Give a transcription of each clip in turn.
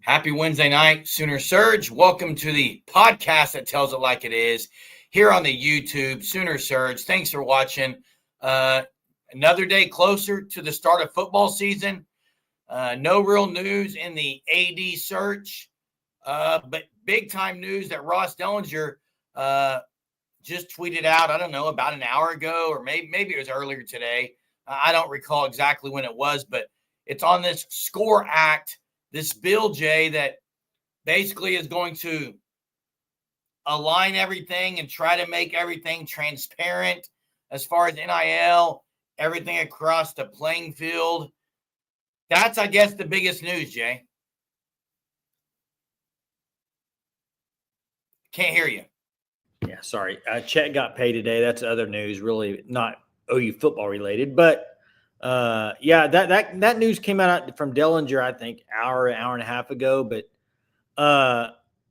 Happy Wednesday night, Sooner Surge. Welcome to the podcast that tells it like it is here on the YouTube, Sooner Surge. Thanks for watching. Another day closer to the start of football season. No real news in the AD search, but big-time news that Ross Dellinger just tweeted out, I don't know, about an hour ago, or maybe it was earlier today. I don't recall exactly when it was, but it's on this SCORE Act, this bill, Jay, that basically is going to align everything and try to make everything transparent as far as NIL, everything across the playing field. That's, I guess, the biggest news, Jay. Can't hear you. Yeah, sorry. Chet got paid today. That's other news, really not OU football related. But, that news came out from Dellinger, I think, hour and a half ago. But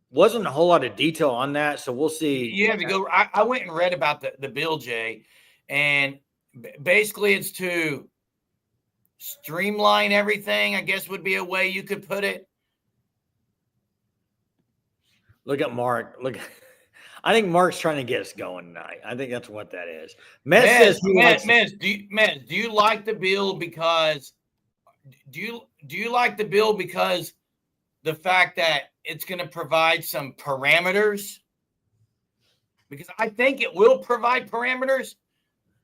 wasn't a whole lot of detail on that, so we'll see. You have to go. I went and read about the bill, Jay, and basically it's to streamline everything, I guess would be a way you could put it. Look at Mark. I think Mark's trying to get us going tonight. I think that's what that is. Mez, do you like the bill because do you like the bill because the fact that it's going to provide some parameters? Because I think it will provide parameters.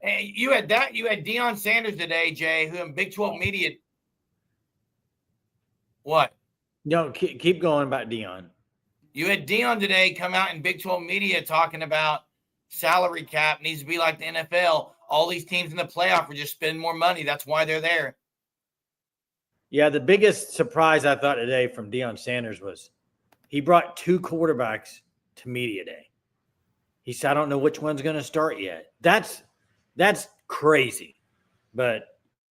And you had Deion Sanders today, Jay, who in Big 12 media. What? No, keep going about Deion. You had Deion today come out in Big 12 media talking about salary cap needs to be like the NFL. All these teams in the playoff are just spending more money. That's why they're there. Yeah, the biggest surprise I thought today from Deion Sanders was he brought two quarterbacks to media day. He said, I don't know which one's going to start yet. That's crazy. But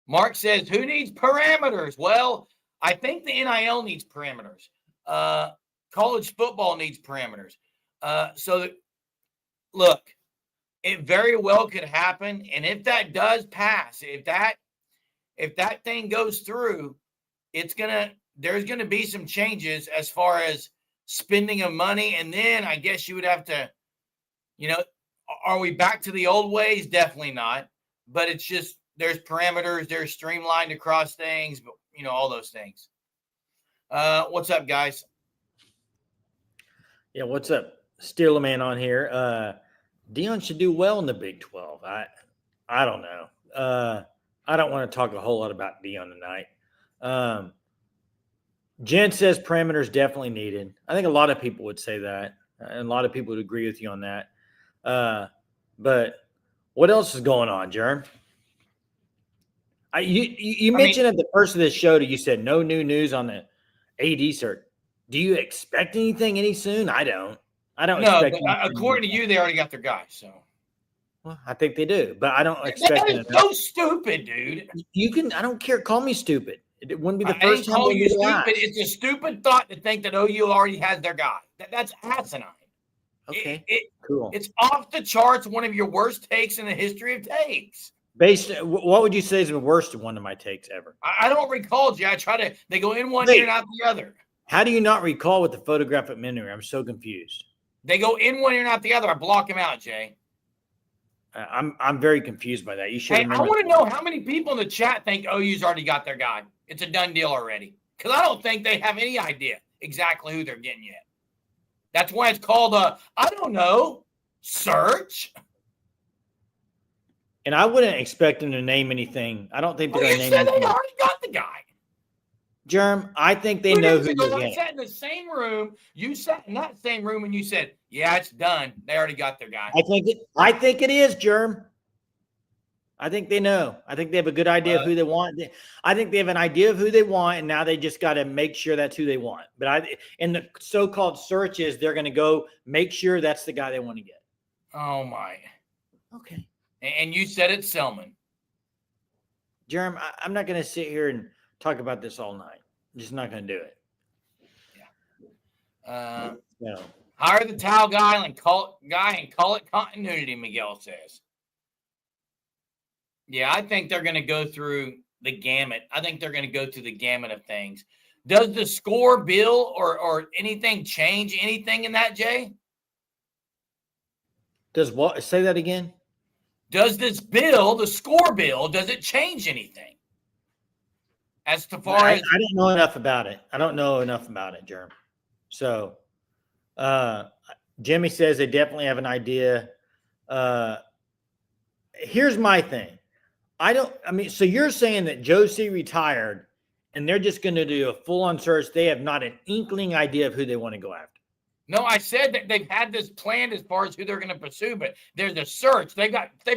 Mark says, who needs parameters? Well, I think the NIL needs parameters. College football needs parameters. Look, it very well could happen. And if that does pass, if that thing goes through, there's going to be some changes as far as spending of money. And then I guess you would have to, are we back to the old ways? Definitely not. But it's just, there's parameters, there's streamlined across things, but all those things. What's up, guys? Yeah, what's up? Steelman on here. Deion should do well in the Big 12. I don't know. I don't want to talk a whole lot about Deion tonight. Jen says parameters definitely needed. I think a lot of people would say that, and a lot of people would agree with you on that. But what else is going on, Jerm? You mentioned at the first of this show that you said no new news on the AD search. Do you expect anything any soon? I don't. No, according to you, they already got their guy. So, well, I think they do, but I don't expect. That is so stupid, dude. I don't care. Call me stupid. It wouldn't be the first time. Call you stupid. It's a stupid thought to think that OU already has their guy. That's asinine. Okay, cool. It's off the charts. One of your worst takes in the history of takes. What would you say is the worst one of my takes ever? I don't recall, Jay. They go in one ear and out the other. How do you not recall with the photographic memory? I'm so confused. They go in one ear and out the other. I block them out, Jay. I'm very confused by that. You should. Hey, I want to know how many people in the chat think OU's already got their guy. It's a done deal already. Because I don't think they have any idea exactly who they're getting yet. That's why it's called I don't know, search. And I wouldn't expect them to name anything. I don't think they're going to name anything. They already got the guy. Germ, I think they know who they're getting. I sat in the same room. You sat in that same room and you said, yeah, it's done. They already got their guy. I think it is, Germ. I think they know. I think they have a good idea of who they want. I think they have an idea of who they want, and now they just got to make sure that's who they want. But in the so-called searches, they're going to go make sure that's the guy they want to get. Oh, my. Okay. And you said it's Selman. Jerem, I'm not going to sit here and talk about this all night. I'm just not going to do it. Yeah. Hire the towel guy and call it continuity, Miguel says. Yeah, I think they're going to go through the gamut. I think they're going to go through the gamut of things. Does the score bill or anything change anything in that, Jay? Does what? Say that again. Does this bill, the score bill, does it change anything? As far I as don't know enough about it. I don't know enough about it, Jerm. So, Jimmy says they definitely have an idea. Here's my thing. So you're saying that Joe C retired and they're just going to do a full-on search. They have not an inkling idea of who they want to go after. no, I said that they've had this planned as far as who they're going to pursue, but there's a search. They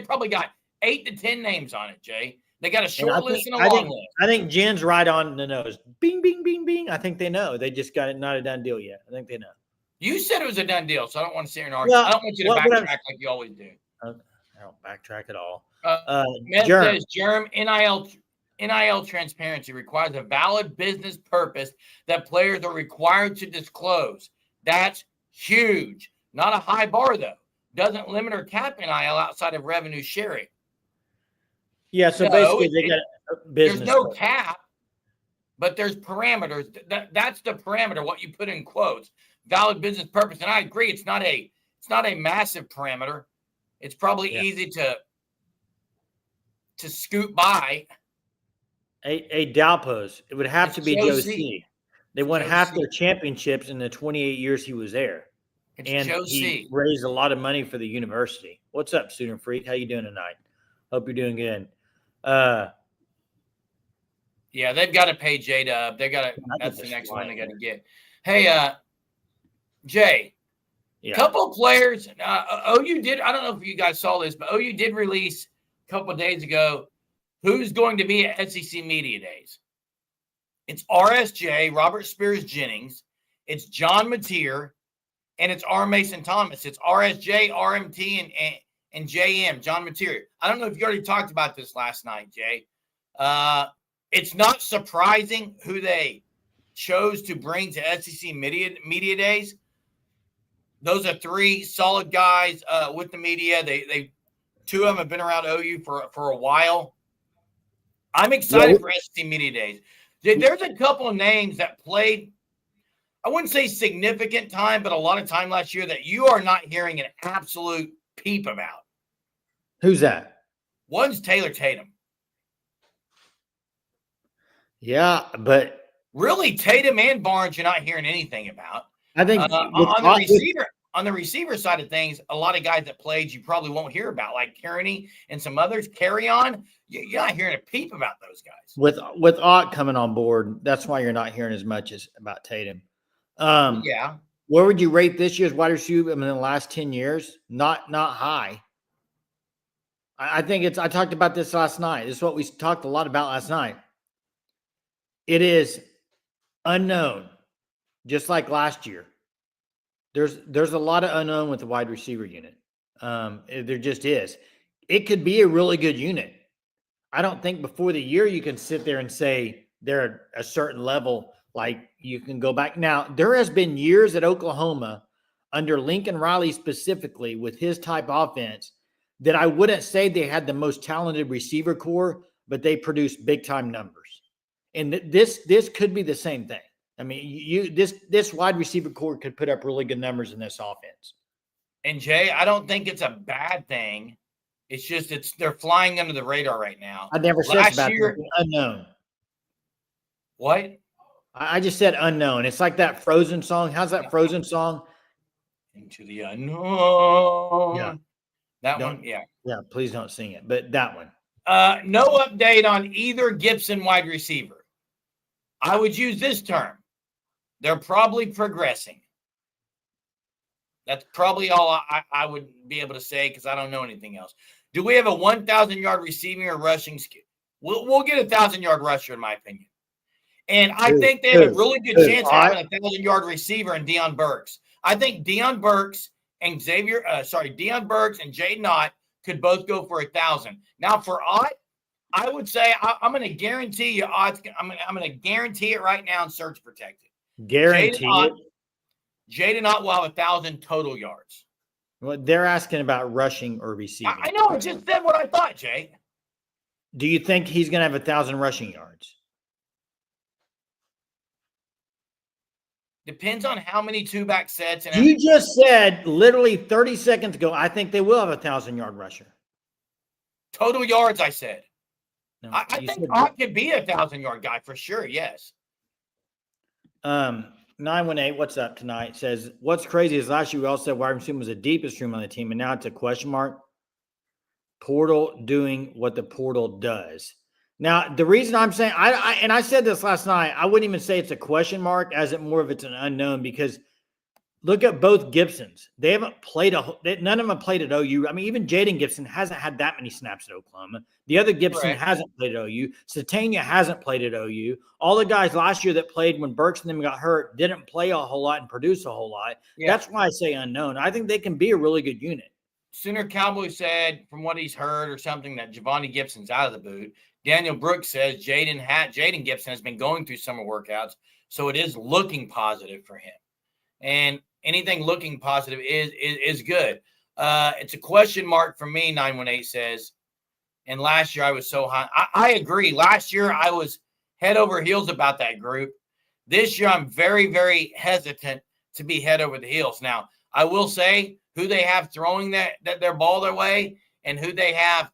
probably got 8 to 10 names on it, Jay. They got a short list and a long list. I think Jen's right on the nose. Bing, bing, bing, bing. I think they know. They just got it, not a done deal yet. I think they know. You said it was a done deal, so I don't want to sit here and argue. Well, I don't want you to backtrack like you always do. I don't backtrack at all. Med says, Jerm, NIL transparency requires a valid business purpose that players are required to disclose. That's huge. Not a high bar, though. Doesn't limit or cap NIL outside of revenue sharing. Yeah, so basically they got a business. There's no cap, but there's parameters. That's the parameter, what you put in quotes. Valid business purpose. And I agree, it's not a massive parameter. It's probably easy to scoot by. A Dalpos. It would have to be Joe C. They won half their championships in the 28 years he was there. It's Joe C. Raised a lot of money for the university. What's up, Student Freak? How you doing tonight? Hope you're doing good. Yeah, they've got to pay J-Dub. That's the next one they got to get. Hey, Jay, couple players. OU did. I don't know if you guys saw this, but OU did release a couple of days ago who's going to be at SEC Media Days. It's RSJ, Robert Spears-Jennings. It's John Mateer, and it's R. Mason Thomas. It's RSJ, RMT, and JM, John Mateer. I don't know if you already talked about this last night, Jay. It's not surprising who they chose to bring to SEC Media Days. Those are 3 solid guys with the media. They 2 of them have been around OU for a while. I'm excited for SEC Media Days. There's a couple of names that played, I wouldn't say significant time, but a lot of time last year that you are not hearing an absolute peep about. Who's that? One's Taylor Tatum. Yeah, but really Tatum and Barnes you're not hearing anything about. I think on the receiver side of things, a lot of guys that played you probably won't hear about, like Kearney and some others. Carry on, you're not hearing a peep about those guys. With Ott coming on board, that's why you're not hearing as much as about Tatum. Yeah. Where would you rate this year's wide receiver in the last 10 years? Not high. I think I talked about this last night. This is what we talked a lot about last night. It is unknown, just like last year. There's a lot of unknown with the wide receiver unit. There just is. It could be a really good unit. I don't think before the year you can sit there and say they're at a certain level. Like you can go back. Now, there has been years at Oklahoma under Lincoln Riley specifically with his type offense that I wouldn't say they had the most talented receiver core, but they produced big time numbers. And this could be the same thing. I mean, this wide receiver core could put up really good numbers in this offense. And Jay, I don't think it's a bad thing. It's just they're flying under the radar right now. I never said it's bad. Unknown. What? I just said unknown. It's like that Frozen song. How's that Frozen song? Into the unknown. Yeah. That one, yeah. Yeah, please don't sing it. But that one. No update on either Gibson wide receiver. I would use this term. They're probably progressing. That's probably all I would be able to say because I don't know anything else. Do we have a 1,000-yard receiving or rushing skill? We'll get a 1,000-yard rusher, in my opinion. And I think they have a really good chance of having a 1,000-yard receiver in Deion Burks. I think Deion Burks and Deion Burks and Jaden Ott could both go for 1,000. Now for Ott, I would say I'm going to guarantee you Ott's. I'm going to guarantee it right now and search protected. Guarantee it. Jaden Ott will have 1,000 total yards. Well, they're asking about rushing or receiving. I know. I just said what I thought, Jay. Do you think he's going to have 1,000 rushing yards? Depends on how many two-back sets. And You just said literally 30 seconds ago, I think they will have a 1,000-yard rusher. Total yards, I said. No, I think Ott could be a 1,000-yard guy for sure, yes. 918, what's up tonight? Says, what's crazy is last year we all said wide receiver was the deepest room on the team, and now it's a question mark. Portal doing what the portal does. Now, the reason I'm saying, I said this last night, I wouldn't even say it's a question mark as it more of it's an unknown, because look at both Gibsons. They haven't played none of them have played at OU. I mean, even Jaden Gibson hasn't had that many snaps at Oklahoma. The other Gibson hasn't played at OU. Satania hasn't played at OU. All the guys last year that played when Burks and them got hurt didn't play a whole lot and produce a whole lot. Yeah. That's why I say unknown. I think they can be a really good unit. Sooner Cowboy said, from what he's heard or something, that Javonte Gibson's out of the boot. Daniel Brooks says Jaden Gibson has been going through summer workouts, so it is looking positive for him. And anything looking positive is good. It's a question mark for me, 918 says. And last year I was so high. I agree. Last year I was head over heels about that group. This year I'm very, very hesitant to be head over the heels. Now, I will say who they have throwing their ball their way and who they have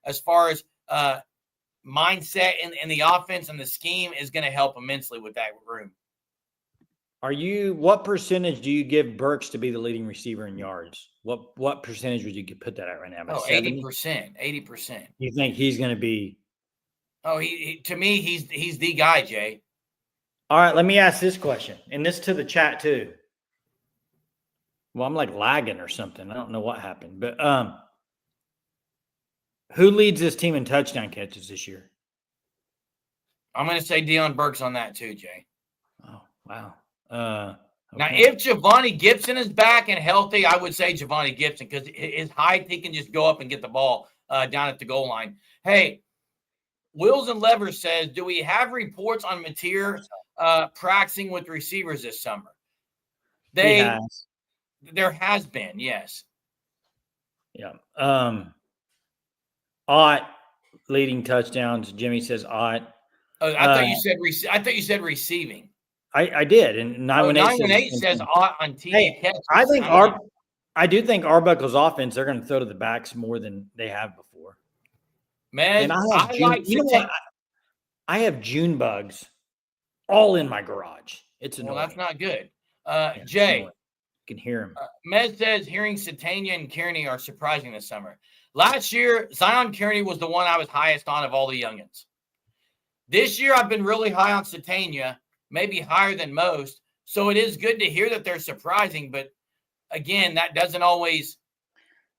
as far as mindset in the offense and the scheme is going to help immensely with that room. What percentage do you give Burks to be the leading receiver in yards? What percentage would you put that at right now? 80%. 80%. You think he's going to be? Oh, to me, he's the guy, Jay. All right, let me ask this question, and this to the chat too. Well, I'm like lagging or something. I don't know what happened, but who leads this team in touchdown catches this year? I'm going to say Deion Burks on that too, Jay. Oh, wow. Okay. Now, if Javonte Gibson is back and healthy, I would say Javonte Gibson, because his height, he can just go up and get the ball down at the goal line. Hey, Wills and Levers says, do we have reports on Mateer practicing with receivers this summer? There has been, yes. Yeah. Ott leading touchdowns. Jimmy says Ott. Oh, I thought you said receiving. I did, and 918 says Ott on TV catches. I do think Arbuckle's offense, they're going to throw to the backs more than they have before. Man, I have June bugs all in my garage. It's annoying. Well, that's not good. Jay. Can hear him. Mez says hearing Satania and Kearney are surprising this summer. Last year, Zion Kearney was the one I was highest on of all the youngins. This year, I've been really high on Satania, maybe higher than most. So it is good to hear that they're surprising. But again, that doesn't always.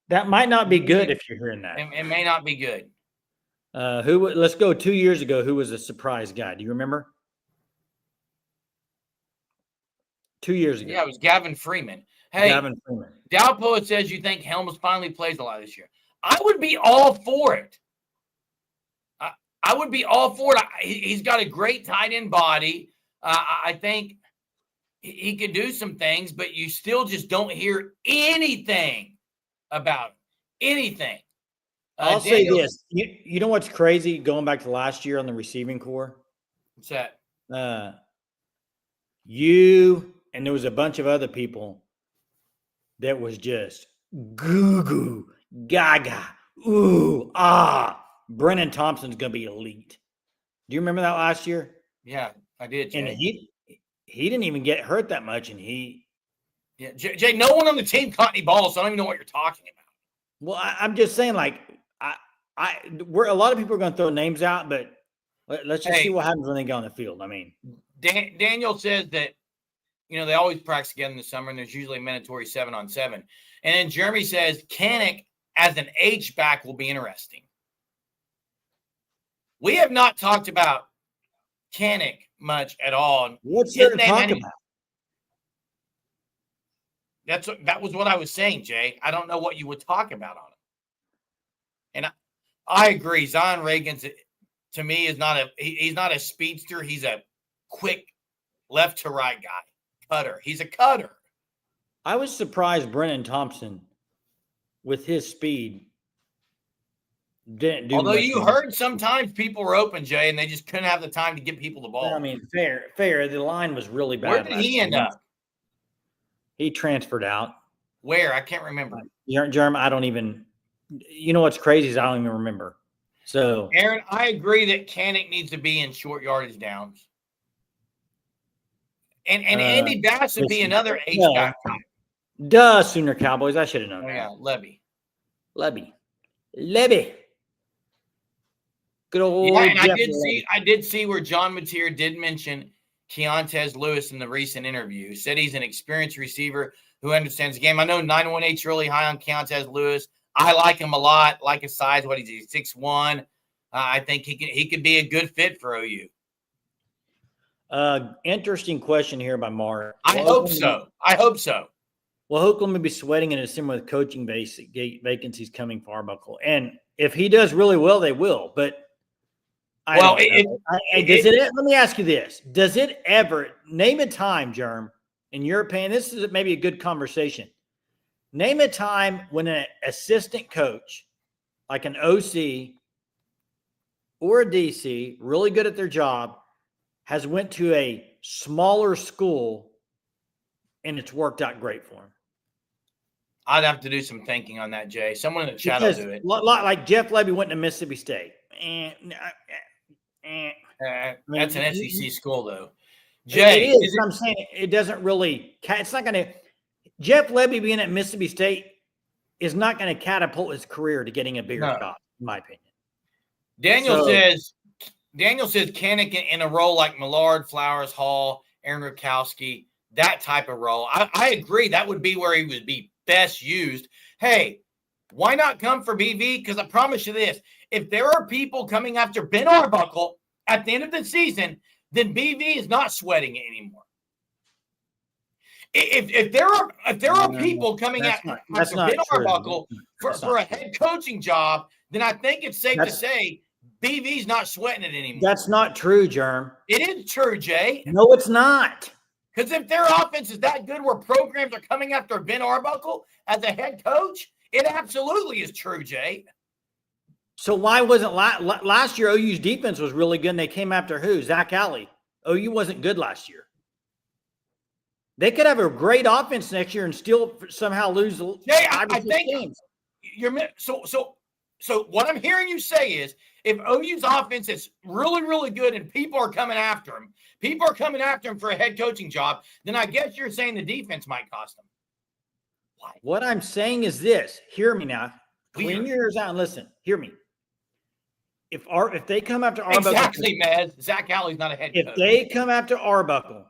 That might not be good if you're hearing that. It may not be good. Let's go 2 years ago. Who was a surprise guy? Do you remember? 2 years ago. Yeah, it was Gavin Freeman. Hey, Gavin Freeman. Dalpo says you think Helms finally plays a lot this year. I would be all for it. I would be all for it. He's got a great tight end body. I think he could do some things, but you still just don't hear anything about anything. I'll say this. You know what's crazy going back to last year on the receiving core? What's that? You and there was a bunch of other people that was just goo goo, gaga, ooh, ah. Brennan Thompson's going to be elite. Do you remember that last year? Yeah, I did, Jay. And he didn't even get hurt that much, and Yeah, Jay, no one on the team caught any balls, so I don't even know what you're talking about. Well, I'm just saying, like, we're a lot of people are going to throw names out, but let's just see what happens when they go on the field. I mean, Daniel says that, they always practice together in the summer, and there's usually a mandatory 7-on-7. And then Jeremy says Kanik as an H-back will be interesting. We have not talked about Kanik much at all. What's there to talk about? That was what I was saying, Jay. I don't know what you would talk about on it. And I agree. Zion Reagan's, to me, he's not a speedster. He's a quick left to right guy. Cutter. He's a cutter. I was surprised Brennan Thompson, with his speed, didn't do Although much. you heard sometimes people were open, Jay, and they just couldn't have the time to get people the ball. I mean, fair. The line was really bad. Where did he end up? He transferred out. Where? I can't remember. Jerm, I don't even. You know what's crazy is I don't even remember. So, Aaron, I agree that Canick needs to be in short yardage downs. And Andy Bass would be another H-back type. Duh, Sooner Cowboys. I should have known that. Yeah, Levy. Good old. Yeah, and I did see where John Mateer did mention Keontez Lewis in the recent interview. Said he's an experienced receiver who understands the game. I know 918's really high on Keontez Lewis. I like him a lot. Like his size. What is he? 6'1". I think he could be a good fit for OU. Interesting question here by Mark. I hope so. Well, Oklahoma may be sweating in a similar coaching vacancies coming for Arbuckle. And if he does really well, they will. But let me ask you this. Does it ever name a time, Germ, in your opinion? This is maybe a good conversation. Name a time when an assistant coach, like an OC or a DC, really good at their job, has went to a smaller school and it's worked out great for him. I'd have to do some thinking on that, Jay. Someone in the chat will do it. Like Jeff Levy went to Mississippi State. That's an SEC school, though. Jay, I'm saying it doesn't really. It's not going to. Jeff Levy being at Mississippi State is not going to catapult his career to getting a bigger job, in my opinion. Daniel says Canick in a role like Millard, Flowers, Hall, Aaron Rukowski, that type of role. I agree. That would be where he would be best used. Hey, why not come for BV? Because I promise you this, if there are people coming after Ben Arbuckle at the end of the season, then BV is not sweating it anymore. If there are people coming after Ben Arbuckle for a head coaching job, then I think it's safe to say BV's not sweating it anymore. That's not true, Germ. It is true, Jay. No, it's not. Because if their offense is that good where programs are coming after Ben Arbuckle as a head coach, it absolutely is true, Jay. So why wasn't last year OU's defense was really good and they came after who? Zach Alley. OU wasn't good last year. They could have a great offense next year and still somehow lose. Jay, I think games. So what I'm hearing you say is if OU's offense is really, really good and people are coming after him for a head coaching job, then I guess you're saying the defense might cost them. What I'm saying is this. Hear me now. Clean your ears out and listen. Hear me. If they come after Arbuckle. Exactly, man. Zach Alley's not a head coach. If they come after Arbuckle,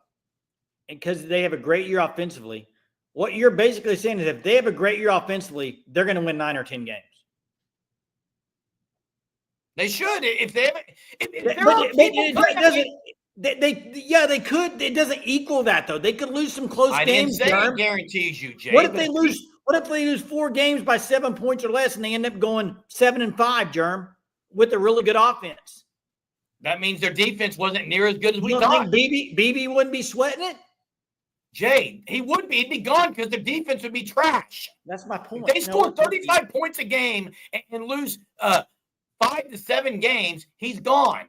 because they have a great year offensively, what you're basically saying is if they have a great year offensively, they're going to win 9 or 10 games. They should. If they haven't. They could. It doesn't equal that though. They could lose some close games. I didn't say it guarantees you, Jay. What if they lose 4 games by 7 points or less, and they end up going 7-5, Germ, with a really good offense? That means their defense wasn't near as good as we Think thought. BB wouldn't be sweating it? Jay, he would be. He'd be gone because the defense would be trash. That's my point. If they score 35 points a game and lose 5 to 7 games, he's gone.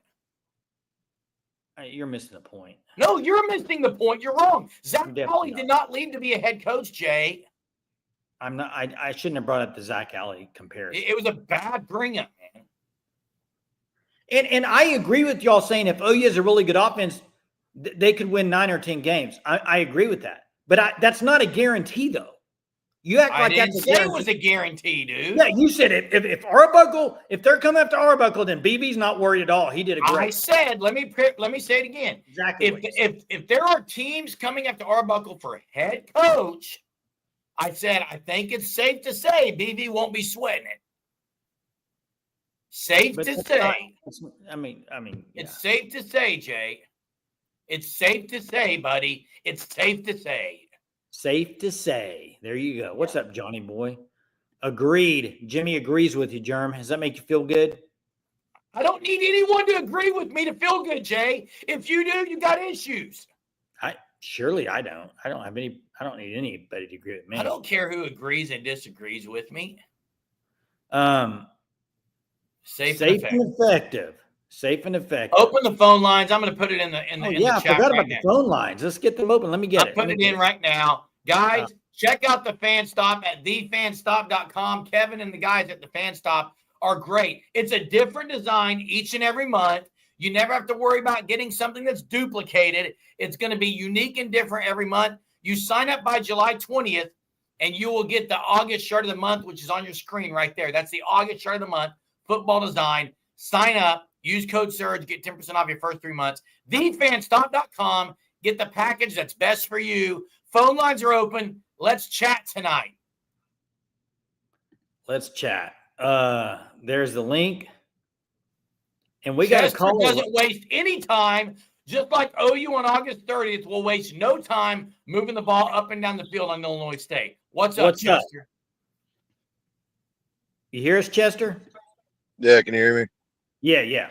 You're missing the point. No, you're missing the point. You're wrong. Zach Alley did not leave to be a head coach, Jay. I'm not. I shouldn't have brought up the Zach Alley comparison. It was a bad bring-up, man. And I agree with y'all saying if OU has a really good offense, they could win 9 or 10 games. I agree with that. But that's not a guarantee, though. You act like that's a guarantee. It was a guarantee, dude. Yeah, you said it. If Arbuckle, if they're coming after Arbuckle, then BB's not worried at all. He did a great. I said, let me say it again. Exactly. If there are teams coming after Arbuckle for head coach, I said I think it's safe to say BB won't be sweating it. Safe to say. It's safe to say, Jay. It's safe to say, buddy. It's safe to say. Safe to say. There you go. What's up, Johnny boy? Agreed. Jimmy agrees with you, Germ. Does that make you feel good? I don't need anyone to agree with me to feel good, Jay. If you do, you got issues. Surely I don't. I don't need anybody to agree with me. I don't care who agrees and disagrees with me. Safe Safe and effective. and effective. Safe and effective. Open the phone lines. I'm going to put it in the Oh, the yeah, I chat forgot right about now. the phone lines. Let's get them open. Let me get I'm it. putting it in right now. Guys, check out the Fan Stop at thefanstop.com. Kevin and the guys at the Fan Stop are great. It's a different design each and every month. You never have to worry about getting something that's duplicated. It's going to be unique and different every month. You sign up by July 20th, and you will get the August shirt of the month, which is on your screen right there. That's the August shirt of the month, football design. Sign up, use code SURGE, get 10% off your first 3 months. Thefanstop.com. Get the package that's best for you. Phone lines are open. Let's chat tonight. Let's chat. There's the link. And we got a Chester call. doesn't waste any time, just like OU on August 30th will waste no time moving the ball up and down the field on Illinois State. What's up, Chester? You hear us, Chester? Yeah, can you hear me? Yeah.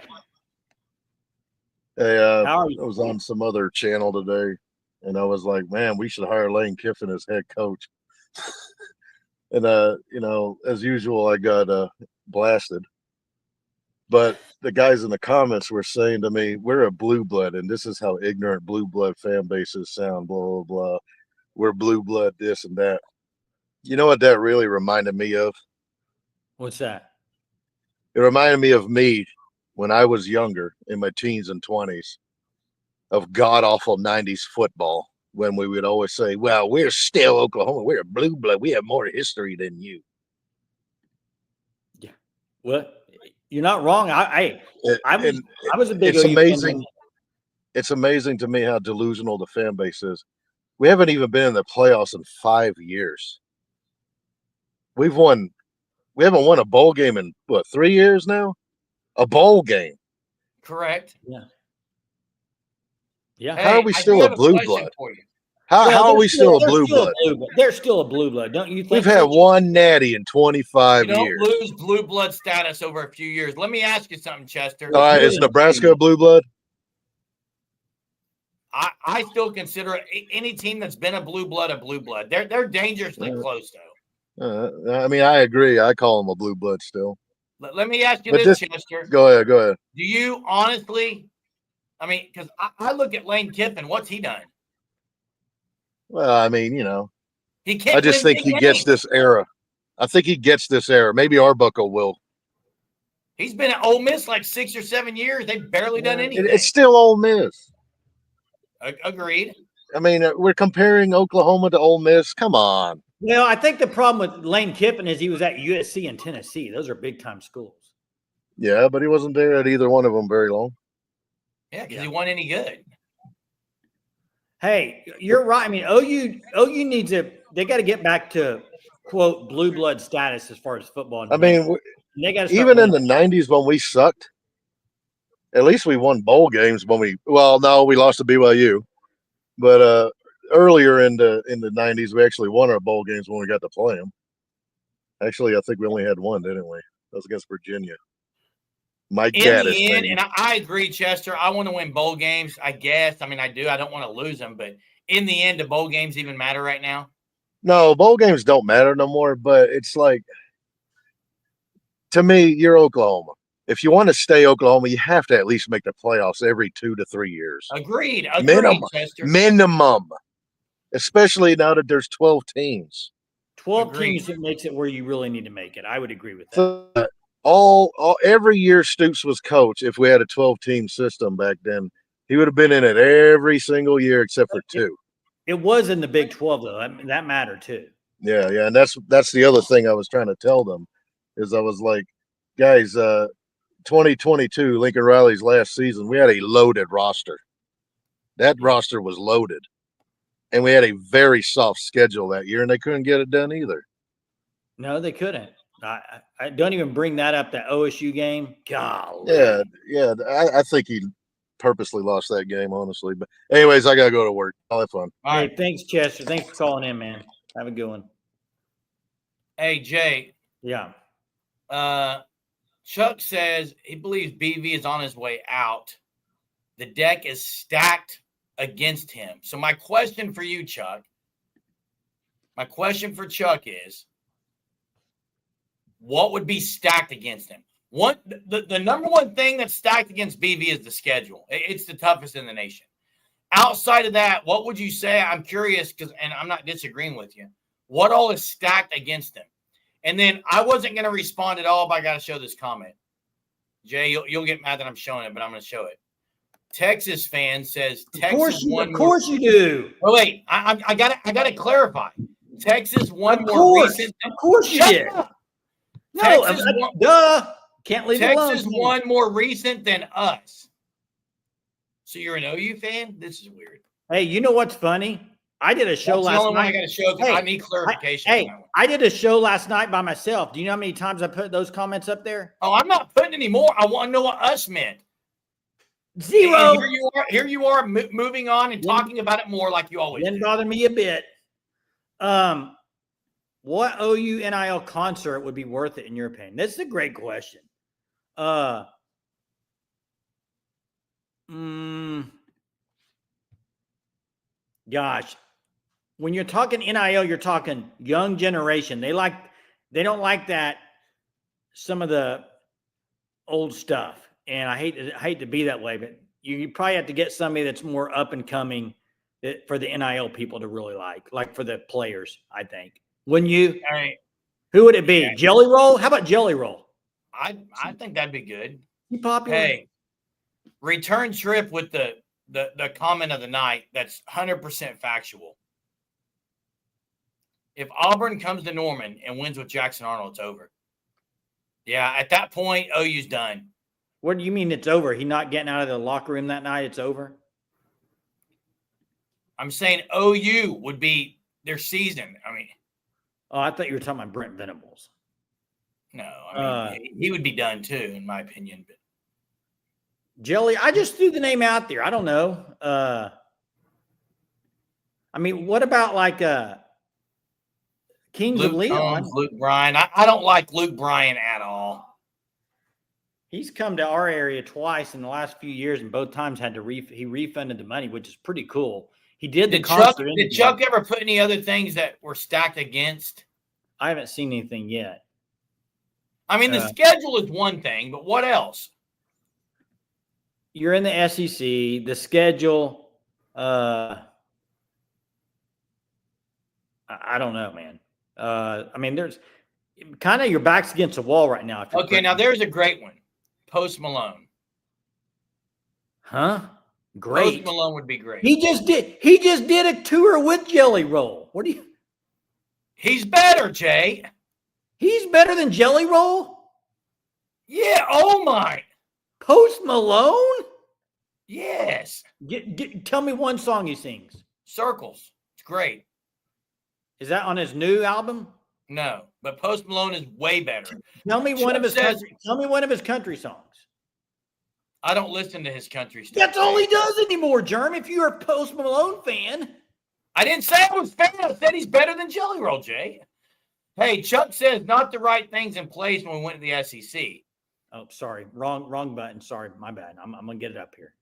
Hey, How are you? I was on some other channel today, and I was like, man, we should hire Lane Kiffin as head coach. And, as usual, I got blasted. But the guys in the comments were saying to me, we're a blue blood, and this is how ignorant blue blood fan bases sound, blah, blah, blah. We're blue blood, this and that. You know what that really reminded me of? What's that? It reminded me of me when I was younger, in my teens and 20s, of god-awful 90s football, when we would always say, well, we're still Oklahoma. We're a blue blood. We have more history than you. Yeah. Well, you're not wrong. I was a big it's OU amazing. fan. It's amazing to me how delusional the fan base is. We haven't even been in the playoffs in 5 years. We haven't won a bowl game in, 3 years now? A bowl game. Correct. Yeah. How are we still a blue blood? How are we still a blue blood? They're still a blue blood, don't you think? We've had one natty in 25 years. You don't lose blue blood status over a few years. Let me ask you something, Chester. All right, is Nebraska a blue blood? I still consider any team that's been a blue blood. They're dangerously close, though. I agree. I call them a blue blood still. Let me ask you this, Chester. Go ahead. Do you honestly, because I look at Lane Kiffin, what's he done? Well, he can't. I just think he gets this era. I think he gets this era. Maybe Arbuckle will. He's been at Ole Miss like 6 or 7 years. They've barely done anything. It's still Ole Miss. Agreed. We're comparing Oklahoma to Ole Miss. Come on. Well, I think the problem with Lane Kiffin is he was at USC and Tennessee. Those are big-time schools. Yeah, but he wasn't there at either one of them very long. Yeah, because he wasn't any good. Hey, you're right. OU needs they got to get back to, quote, blue blood status as far as football. They got even in the 90s when we sucked, at least we won bowl games when we lost to BYU. But earlier in the 90s, we actually won our bowl games when we got to play them. Actually, I think we only had one, didn't we? That was against Virginia. Mike Gaddis. In the end, and I agree, Chester, I want to win bowl games, I guess. I do. I don't want to lose them. But in the end, do bowl games even matter right now? No, bowl games don't matter no more. But it's like, to me, you're Oklahoma. If you want to stay Oklahoma, you have to at least make the playoffs every 2 to 3 years. Agreed, Chester. Minimum. Especially now that there's 12 teams. 12 teams that makes it where you really need to make it. I would agree with that. So, every year Stoops was coach, if we had a 12-team system back then, he would have been in it every single year except for 2. It was in the Big 12, though. That mattered, too. Yeah, and that's the other thing I was trying to tell them is I was like, guys, 2022, Lincoln Riley's last season, we had a loaded roster. That roster was loaded. And we had a very soft schedule that year, and they couldn't get it done either. No, they couldn't. I don't even bring that up, that OSU game. Golly. Yeah. I think he purposely lost that game, honestly. But anyways, I got to go to work. I'll have fun. All right. Thanks, Chester. Thanks for calling in, man. Have a good one. Hey, Jay. Yeah. Chuck says he believes BV is on his way out. The deck is stacked against him. So my question for you, Chuck, is, what would be stacked against him? The number one thing that's stacked against BV is the schedule. It's the toughest in the nation. Outside of that, what would you say? I'm curious and I'm not disagreeing with you. What all is stacked against them? And then I wasn't going to respond at all, but I got to show this comment. Jay, you'll get mad that I'm showing it, but I'm going to show it. Texas fan says Texas won. Of course you do. Oh wait, I got to clarify. Texas won Of more course. recent. Of course you did. No, Texas won, duh. Can't leave it alone. Texas won more recent than us. So you're an OU fan? This is weird. Hey, you know what's funny? I did a show last night. That's the only one I got to show because I need clarification. I did a show last night by myself. Do you know how many times I put those comments up there? Oh, I'm not putting any more. I want to know what us meant. 0. And here you are moving on and talking about it more like you always Didn't do. bother me a bit. What OU NIL concert would be worth it in your opinion? This is a great question. Gosh, when you're talking NIL, you're talking young generation. They don't like that some of the old stuff. And I hate to be that way, but you probably have to get somebody that's more up and coming for the NIL people to really like for the players, I think. Wouldn't you? All right. Who would it be? Yeah. Jelly Roll? How about Jelly Roll? I think that'd be good. He popular? Hey, return trip with the comment of the night that's 100% factual. If Auburn comes to Norman and wins with Jackson Arnold, it's over. Yeah, at that point, OU's done. What do you mean it's over? He not getting out of the locker room that night, it's over? I'm saying OU would be their season. I mean, oh, I thought you were talking about Brent Venables. No, I mean, he would be done too, in my opinion. But Jelly, I just threw the name out there. I don't know. I mean, what about like Kings of Leon? Luke Bryan. I don't like Luke Bryan at all. He's come to our area twice in the last few years, and both times had to he refunded the money, which is pretty cool. He did the concert. Did Chuck ever put any other things that were stacked against? I haven't seen anything yet. I mean, the schedule is one thing, but what else? You're in the SEC. The schedule, I don't know, man. I mean, there's kind of your back's against the wall right now. Okay, now there's a great one. Post Malone. Huh? Great. Post Malone would be great. He just did a tour with Jelly Roll. What do you? He's better, Jay. He's better than Jelly Roll? Yeah. Oh my. Post Malone? Yes. Tell me one song he sings. Circles. It's great. Is that on his new album? No, but Post Malone is way better. Tell me one of his country songs. I don't listen to his country stuff. That's all he does anymore, Jerm. If you're a Post Malone fan. I didn't say I was fan. I said he's better than Jelly Roll, Jay. Hey, Chuck says not the right things in place when we went to the SEC. Oh, sorry. Wrong button. Sorry, my bad. I'm going to get it up here.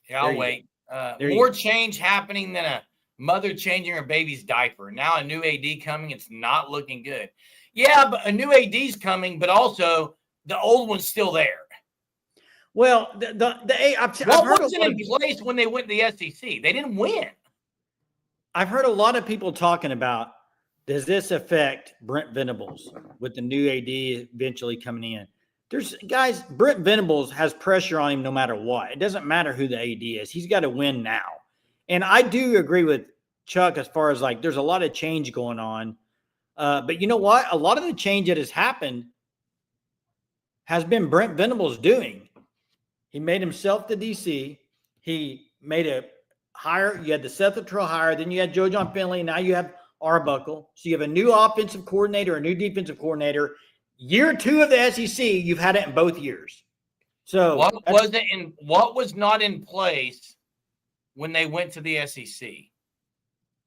Yeah, I'll wait. More change happening than a mother changing her baby's diaper. Now a new AD coming. It's not looking good. Yeah, but a new AD's coming, but also the old one's still there. Well, what wasn't in place when they went to the SEC? They didn't win. I've heard a lot of people talking about, does this affect Brent Venables with the new AD eventually coming in? Brent Venables has pressure on him no matter what. It doesn't matter who the AD is. He's got to win now. And I do agree with Chuck as far as like there's a lot of change going on. But you know what? A lot of the change that has happened has been Brent Venables doing. He made himself the DC. He made a hire. You had the Seth Luttrell hire. Then you had Joe John Finley. Now you have Arbuckle. So you have a new offensive coordinator, a new defensive coordinator. Year 2 of the SEC, you've had it in both years. So what was not in place when they went to the SEC?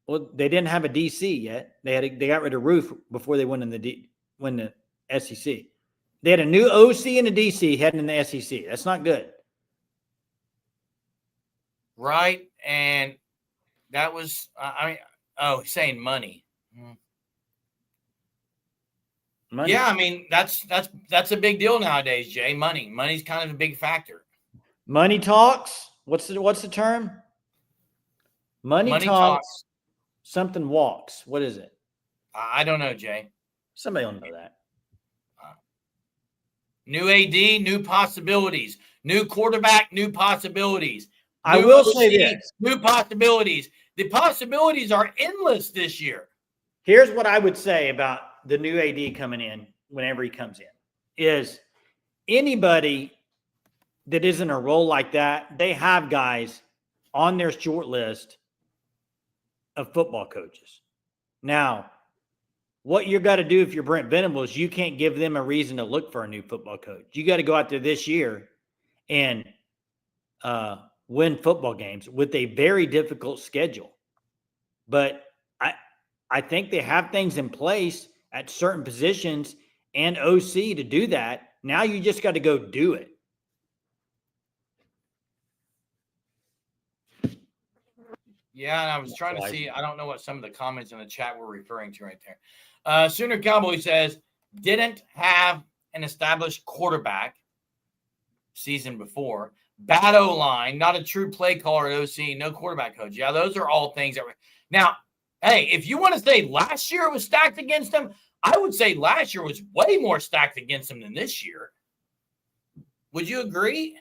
Well, they didn't have a DC yet. They got rid of Roof before they went in the SEC. They had a new OC and a DC heading in the SEC. That's not good. Right. And that was, saying money. Money. Yeah, I mean that's a big deal nowadays, Jay. Money's kind of a big factor. Money talks. What's the term? Money talks. Something walks. What is it? I don't know, Jay. Somebody will know that. New AD, new possibilities. New quarterback, new possibilities. I will say this. New possibilities. The possibilities are endless this year. Here's what I would say about the new AD coming in whenever he comes in is anybody that is in a role like that, they have guys on their short list of football coaches. Now, what you got to do if you're Brent Venables, you can't give them a reason to look for a new football coach. You got to go out there this year and win football games with a very difficult schedule. But I think they have things in place at certain positions and OC to do that. Now you just got to go do it. Yeah, and I was trying to see. I don't know what some of the comments in the chat were referring to right there. Sooner Cowboy says, didn't have an established quarterback season before. Bad O-line, not a true play caller at OC, no quarterback coach. Yeah, those are all things that were. Now, hey, if you want to say last year was stacked against them, I would say last year was way more stacked against them than this year. Would you agree?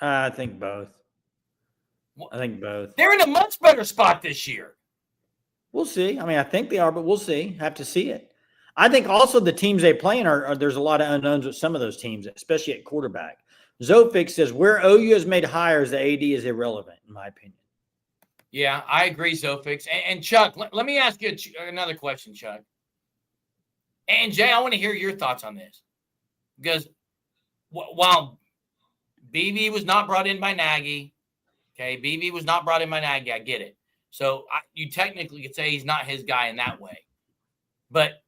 I think both. I think both. They're in a much better spot this year. We'll see. I mean, I think they are, but we'll see. Have to see it. I think also the teams they play in are there's a lot of unknowns with some of those teams, especially at quarterback. Zofix says where OU has made hires, the AD is irrelevant, in my opinion. Yeah, I agree, Zofix. And Chuck, let me ask you another question, Chuck. And Jay, I want to hear your thoughts on this. Because while BB was not brought in by Nagy, okay, BB was not brought in by Nagy, I get it. So you technically could say he's not his guy in that way. But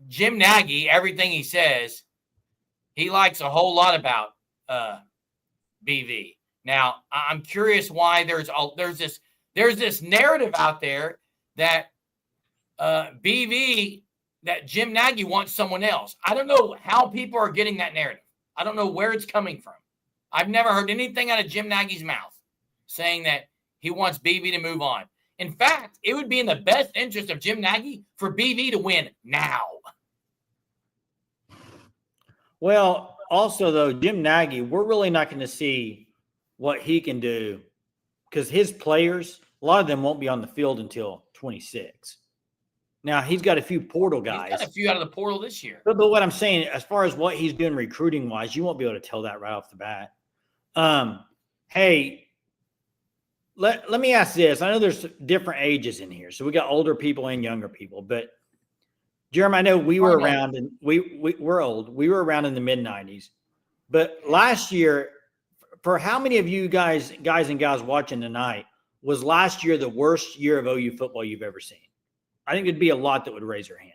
Jim Nagy, everything he says, he likes a whole lot about BV. Now, I'm curious why there's this narrative out there that BV, that Jim Nagy wants someone else. I don't know how people are getting that narrative. I don't know where it's coming from. I've never heard anything out of Jim Nagy's mouth saying that he wants BV to move on. In fact, it would be in the best interest of Jim Nagy for BV to win now. Well, also, though, Jim Nagy, we're really not going to see what he can do because his players, a lot of them won't be on the field until 26. Now, he's got a few portal guys. He's got a few out of the portal this year. But what I'm saying, as far as what he's doing recruiting-wise, you won't be able to tell that right off the bat. Hey, let me ask this. I know there's different ages in here. So we got older people and younger people. But, Jeremy, I know we were around, and we're old. We were around in the mid-'90s. But last year, for how many of you guys and gals watching tonight, was last year the worst year of OU football you've ever seen? I think it'd be a lot that would raise your hand.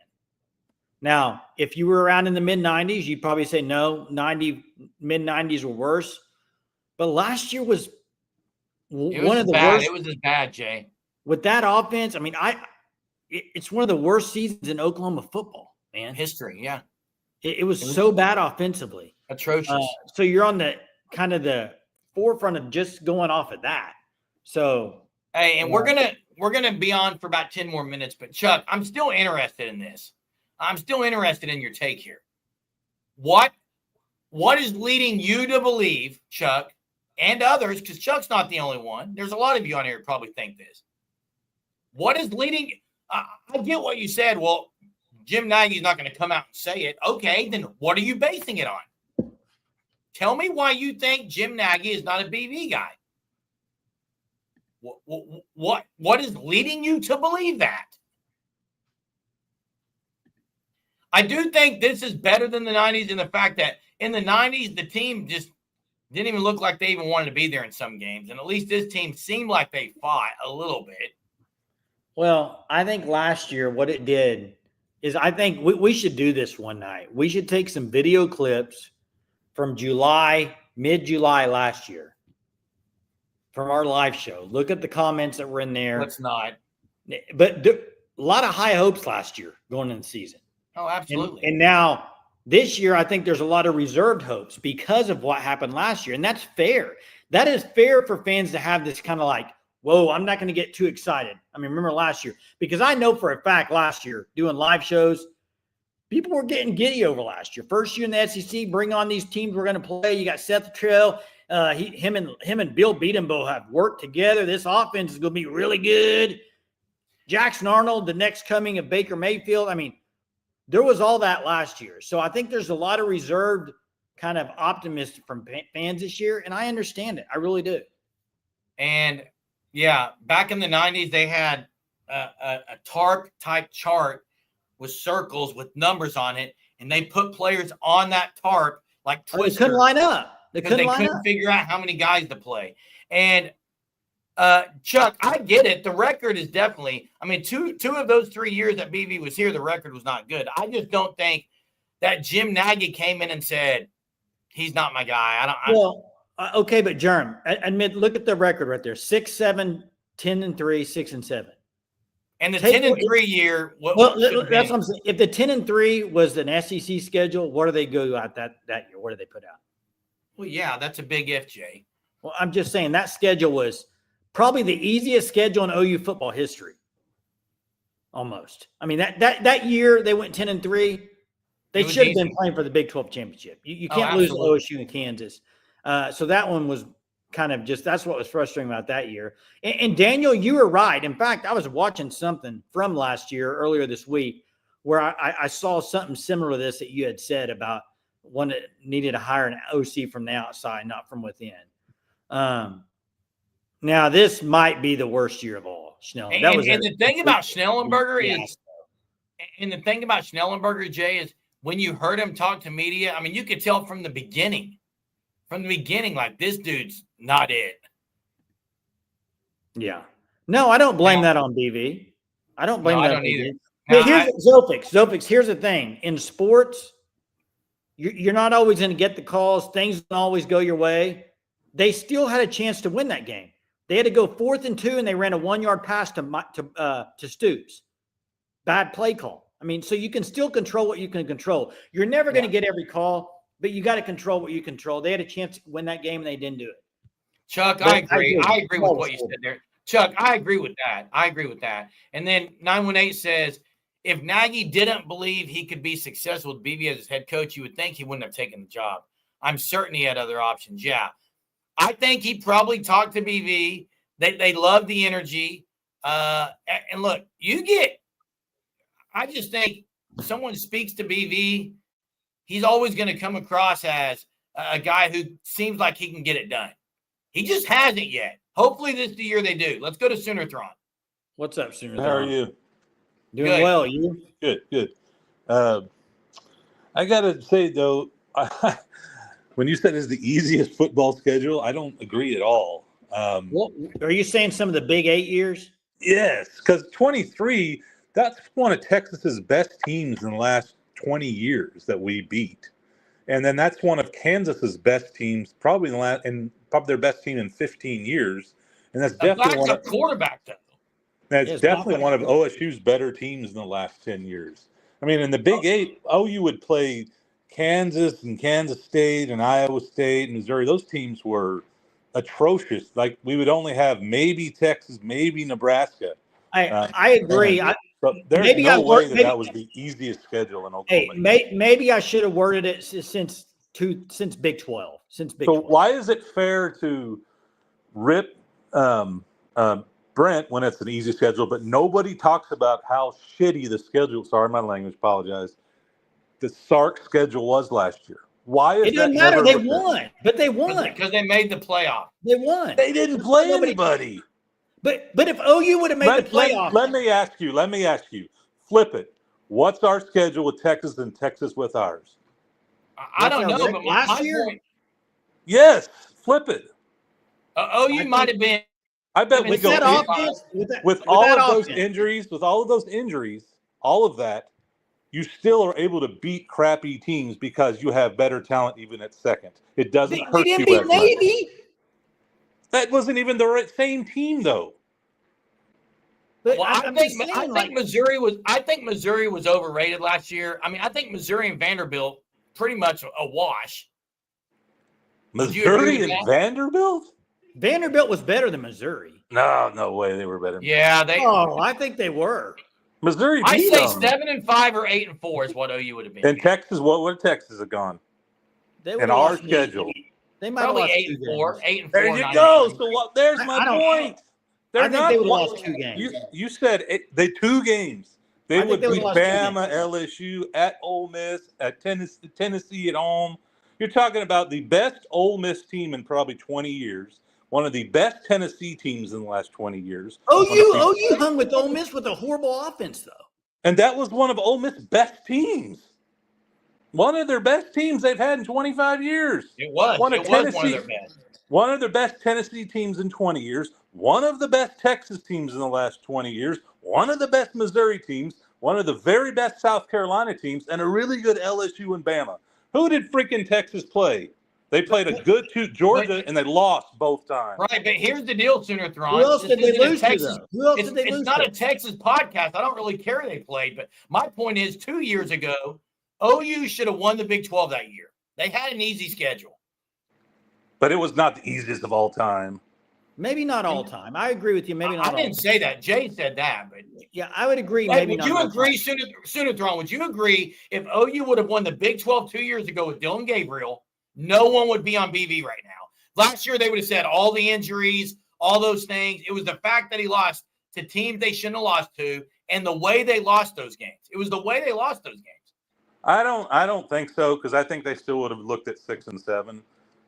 Now, if you were around in the mid-'90s, you'd probably say no, mid-'90s were worse. But last year was one of the worst. It was as bad, Jay. With that offense, I mean, it's one of the worst seasons in Oklahoma football, man. History, yeah. It was so bad offensively. Atrocious. So you're on the kind of the forefront of just going off of that. So hey, and we're gonna be on for about 10 more minutes, but Chuck, I'm still interested in this. I'm still interested in your take here. What is leading you to believe, Chuck, and others, because Chuck's not the only one. There's a lot of you on here who probably think this. What is leading? I get what you said. Well, Jim Nagy's not going to come out and say it. Okay, then what are you basing it on? Tell me why you think Jim Nagy is not a BV guy. What is leading you to believe that? I do think this is better than the 90s in the fact that in the 90s, the team just didn't even look like they even wanted to be there in some games. And at least this team seemed like they fought a little bit. Well, I think last year what it did is I think we should do this one night. We should take some video clips from mid-July last year from our live show. Look at the comments that were in there. Let's not. But a lot of high hopes last year going into the season. Oh, absolutely. And now This year, I think there's a lot of reserved hopes because of what happened last year. And that's fair. That is fair for fans to have this kind of like, whoa, I'm not going to get too excited. I mean, remember last year, because I know for a fact last year doing live shows, people were getting giddy over last year. First year in the SEC, bring on these teams we're going to play. You got Seth Trail. Him and Bill Beatenbow have worked together. This offense is going to be really good. Jackson Arnold, the next coming of Baker Mayfield. I mean, there was all that last year. So I think there's a lot of reserved kind of optimism from fans this year, and I understand it. I really do. And, yeah, back in the 90s, they had a tarp-type chart with circles with numbers on it, and they put players on that tarp like Twister. They couldn't line up. They couldn't figure out how many guys to play. And, Chuck, I get it. The record is definitely – I mean, two of those 3 years that BV was here, the record was not good. I just don't think that Jim Nagy came in and said, he's not my guy. Okay, but Jerm, admit, look at the record right there. 6-7, 10-3, 6-7. And the 10-3 year, that's what I'm saying. If the 10-3 was an SEC schedule, what do they go out that year? What do they put out? Well, yeah, that's a big if, Jay. Well, I'm just saying that schedule was probably the easiest schedule in OU football history. Almost. I mean, that year they went 10-3. They should have been playing for the Big 12 championship. You can't lose to OSU and Kansas. So that one was kind of just, that's what was frustrating about that year. And Daniel, you were right. In fact, I was watching something from last year earlier this week where I saw something similar to this that you had said about one that needed to hire an OC from the outside, not from within. Now this might be the worst year of all. The thing about Schnellenberger, Jay, is when you heard him talk to media, I mean, you could tell from the beginning, like this dude's not it. Yeah. No, I don't blame that on BV. I don't blame that on either. Zofix, here's the thing. In sports, you're not always going to get the calls. Things don't always go your way. They still had a chance to win that game. They had to go 4th and 2, and they ran a 1-yard pass to Stoops. Bad play call. I mean, so you can still control what you can control. You're never going to get every call, but you got to control what you control. They had a chance to win that game, and they didn't do it. Chuck, I agree. I agree with what you said there. Chuck, I agree with that. And then 918 says, if Nagy didn't believe he could be successful with BV as his head coach, you would think he wouldn't have taken the job. I'm certain he had other options. Yeah. I think he probably talked to BV. They love the energy. And look, I just think someone speaks to BV, he's always going to come across as a guy who seems like he can get it done. He just hasn't yet. Hopefully this is the year they do. Let's go to Sooner-thron. What's up, Sooner-thron? How are you? Doing good. Well, you? Good. I got to say, though, when you said it's the easiest football schedule, I don't agree at all. Well, are you saying some of the big 8 years? Yes, because 23, that's one of Texas's best teams in the last 20 years that we beat. And then that's one of Kansas's best teams, probably probably their best team in 15 years. And that's definitely one of quarterback, though. That's definitely one of OSU's better teams in the last 10 years. I mean, in the Big 8, OU would play Kansas and Kansas State and Iowa State and Missouri. Those teams were atrocious. Like, we would only have maybe Texas, maybe Nebraska. I agree. There's no way that was the easiest schedule in Oklahoma. Hey, maybe I should have worded it since Big 12. So why is it fair to rip Brent when it's an easy schedule, but nobody talks about how shitty the schedule? Sorry, my language. Apologize. The Sark schedule was last year. Why is it doesn't matter? They won, but they won because they made the playoff. They won. They didn't play anybody. But if OU would have made the playoff, let me ask you. Flip it. What's our schedule with Texas and Texas with ours? I don't know, but last year. Point, yes, flip it. OU might have been. I bet we go with all of those injuries, all of that. You still are able to beat crappy teams because you have better talent even at second. It doesn't hurt you. Beat Navy. That wasn't even the same team, though. But well, I think Missouri was overrated last year. I mean, I think Missouri and Vanderbilt pretty much a wash. Would you agree Missouri with and that? Vanderbilt? Vanderbilt was better than Missouri. No way they were better. Yeah, I think they were. Missouri I beat say them. 7-5 or 8-4 is what OU would have been. And Texas, what would Texas have gone? They would In have our lost schedule. They might have Probably lost 8-4. 8-4. There you 9-3. go. So there's my I don't- point. I think they would have lost 2 games. You said they 2 games. They I think would they would beat have lost 2 Bama, LSU, at Ole Miss, at Tennessee at home. You're talking about the best Ole Miss team in probably 20 years. One of the best Tennessee teams in the last 20 years. OU hung with Ole Miss with a horrible offense, though. And that was one of Ole Miss' best teams. One of their best teams they've had in 25 years. It was. One It of was one of their best. One of the best Tennessee teams in 20 years. One of the best Texas teams in the last 20 years. One of the best Missouri teams. One of the very best South Carolina teams. And a really good LSU and Bama. Who did freaking Texas play? They played a good Georgia, and they lost both times. Right, but here's the deal, Sooner Thrawn. Who else did they lose to, though? Who else did they lose It's not to? a Texas podcast. I don't really care who they played, but my point is 2 years ago, OU should have won the Big 12 that year. They had an easy schedule. But it was not the easiest of all time. Maybe not all time. I agree with you. Maybe not. I didn't say that. Jay said that, but yeah, I would agree. hey, Maybe would not. you all agree, time. Sooner Thrawn? Would you agree if OU would have won the Big 12 2 years ago with Dylan Gabriel, no one would be on BV right now? Last year, they would have said all the injuries, all those things. It was the fact that he lost to teams they shouldn't have lost to, and the way they lost those games. It was the way they lost those games. I don't think so, because I think they still would have looked at 6 and 7.